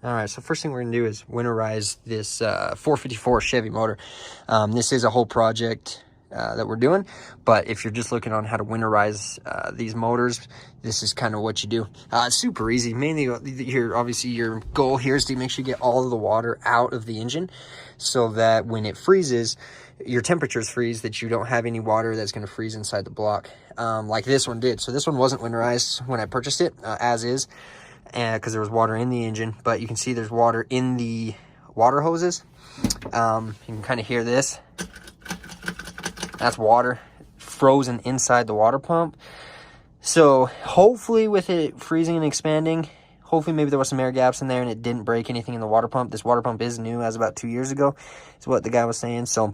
All right, so first thing we're gonna do is winterize this 454 Chevy motor. This is a whole project that we're doing, but if you're just looking on how to winterize these motors, this is kind of what you do. It's super easy. Mainly, obviously your goal here is to make sure you get all of the water out of the engine, so that when it freezes, your temperatures freeze, that you don't have any water that's going to freeze inside the block, like this one did. So this one wasn't winterized when I purchased it, as is, because there was water in the engine, but you can see there's water in the water hoses. You can kind of hear this. That's water frozen inside the water pump. So hopefully with it freezing and expanding, hopefully maybe there was some air gaps in there and it didn't break anything in the water pump. This water pump is new, as about 2 years ago, is what the guy was saying. So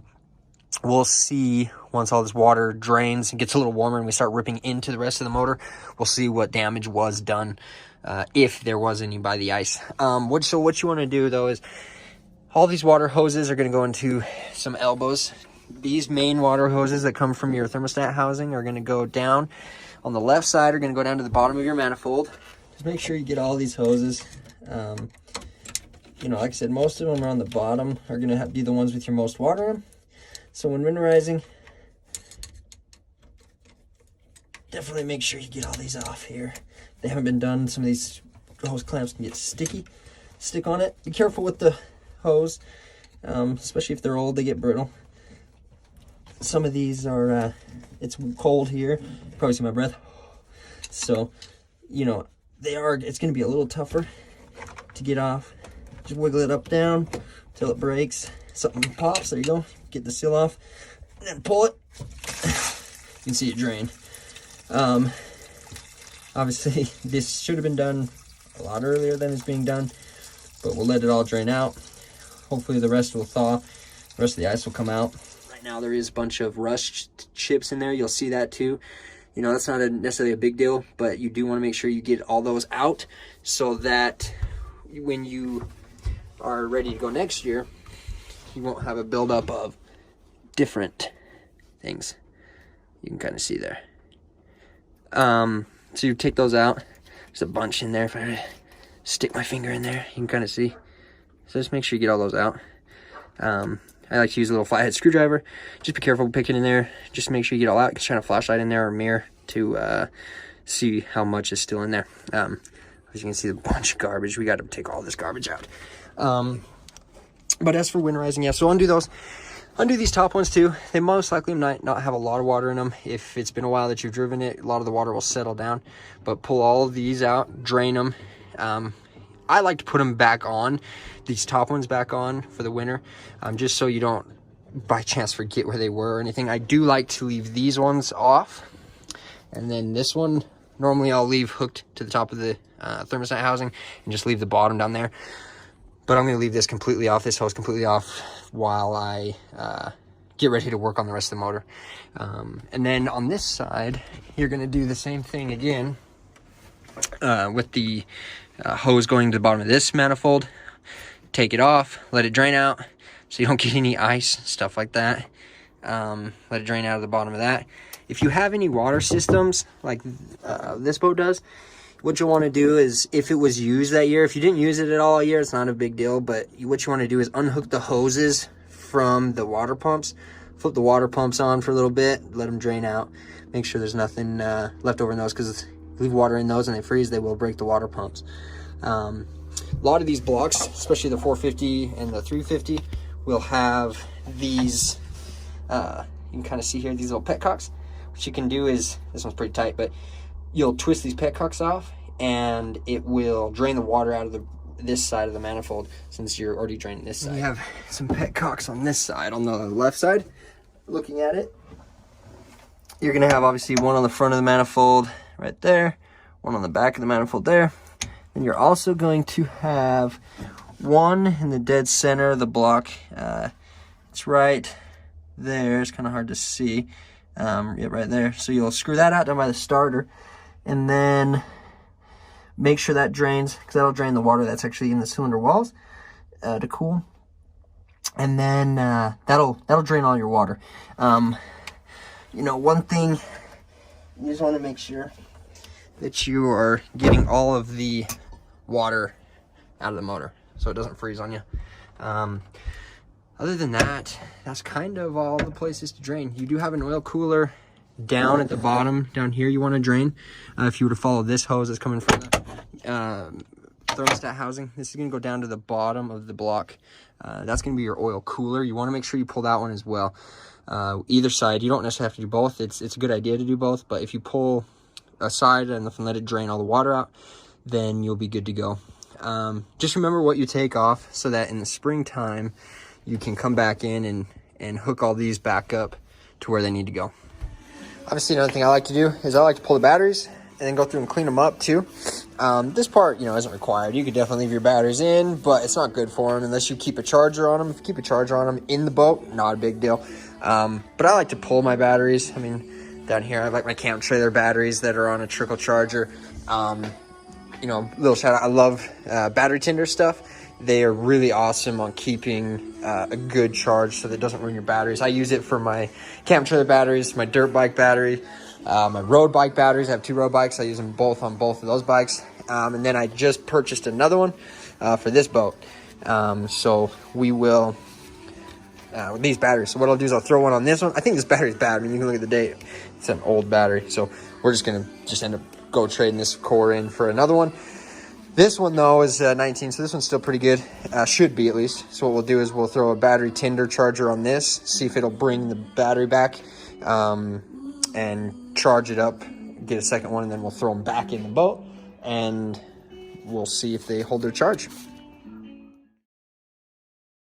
we'll see once all this water drains and gets a little warmer and we start ripping into the rest of the motor, we'll see what damage was done, if there was any by the ice. So what you want to do though is all these water hoses are going to go into some elbows. These main water hoses that come from your thermostat housing are going to go down on the left side, are going to go down to the bottom of your manifold. Just make sure you get all these hoses. You know, like I said, most of them are on the bottom, are going to be the ones with your most water in. So when winterizing, definitely make sure you get all these off here. If they haven't been done, some of these hose clamps can get stick on it. Be careful with the hose, especially if they're old, they get brittle. Some of these are, it's cold here, you probably see my breath. So, you know, it's going to be a little tougher to get off. Just wiggle it up, down, till it breaks. Something pops, there you go. Get the seal off, and then pull it. You can see it drain. Obviously, this should have been done a lot earlier than it's being done, but we'll let it all drain out. Hopefully the rest will thaw, the rest of the ice will come out. Right now there is a bunch of rust chips in there, you'll see that too. You know, that's not necessarily a big deal, but you do want to make sure you get all those out so that when you are ready to go next year, you won't have a buildup of different things. You can kind of see there. So you take those out. There's a bunch in there. If I stick my finger in there, you can kind of see. So just make sure you get all those out. I like to use a little flathead screwdriver. Just be careful picking in there. Just make sure you get all out. You can shine a flashlight in there or a mirror to see how much is still in there. As you can see, a bunch of garbage. We got to take all this garbage out. But as for winterizing, yeah, so undo those. Undo these top ones too. They most likely might not have a lot of water in them. If it's been a while that you've driven it, a lot of the water will settle down. But pull all of these out, drain them. I like to put them back on, these top ones back on for the winter, just so you don't by chance forget where they were or anything. I do like to leave these ones off. And then this one, normally I'll leave hooked to the top of the thermostat housing and just leave the bottom down there. But I'm going to leave this completely off, this hose completely off, while I get ready to work on the rest of the motor. And then on this side, you're going to do the same thing again with the hose going to the bottom of this manifold. Take it off, let it drain out so you don't get any ice, stuff like that. Let it drain out of the bottom of that. If you have any water systems like this boat does, what you'll want to do is, if it was used that year, if you didn't use it at all year, it's not a big deal, but what you want to do is unhook the hoses from the water pumps, flip the water pumps on for a little bit, let them drain out, make sure there's nothing left over in those, because if you leave water in those and they freeze, they will break the water pumps. A lot of these blocks, especially the 450 and the 350, will have these, you can kind of see here, these little petcocks. What you can do is, this one's pretty tight, but you'll twist these petcocks off and it will drain the water out of this side of the manifold, since you're already draining this side. We have some petcocks on this side, on the left side. Looking at it, you're gonna have obviously one on the front of the manifold right there, one on the back of the manifold there, and you're also going to have one in the dead center of the block. It's right there, it's kind of hard to see. Yeah, right there. So you'll screw that out down by the starter, and then make sure that drains, because that'll drain the water that's actually in the cylinder walls to cool. And then that'll drain all your water. You know, one thing, you just want to make sure that you are getting all of the water out of the motor so it doesn't freeze on you. Other than that, that's kind of all the places to drain. You do have an oil cooler down at the bottom, down here you want to drain. If you were to follow this hose that's coming from the thermostat housing, this is going to go down to the bottom of the block. That's going to be your oil cooler. You want to make sure you pull that one as well. Either side, you don't necessarily have to do both. It's a good idea to do both, but if you pull a side and let it drain all the water out, then you'll be good to go. Just remember what you take off so that in the springtime you can come back in and hook all these back up to where they need to go. Obviously, another thing I like to do is I like to pull the batteries and then go through and clean them up too. This part, isn't required. You could definitely leave your batteries in, but it's not good for them unless you keep a charger on them. If you keep a charger on them in the boat, not a big deal. But I like to pull my batteries. I mean, down here, I like my camp trailer batteries that are on a trickle charger. Little shout out, I love battery tender stuff. They are really awesome on keeping a good charge so that it doesn't ruin your batteries. I use it for my camp trailer batteries, my dirt bike battery, my road bike batteries. I have 2 road bikes. I use them both on both of those bikes. And then I just purchased another one for this boat. So we will, with these batteries. So what I'll do is I'll throw one on this one. I think this battery is bad. I mean, you can look at the date. It's an old battery. So we're just going to end up trading this core in for another one. This one though is 19, so this one's still pretty good. Should be at least. So what we'll do is we'll throw a battery tender charger on this, see if it'll bring the battery back, and charge it up, get a second one, and then we'll throw them back in the boat, and we'll see if they hold their charge.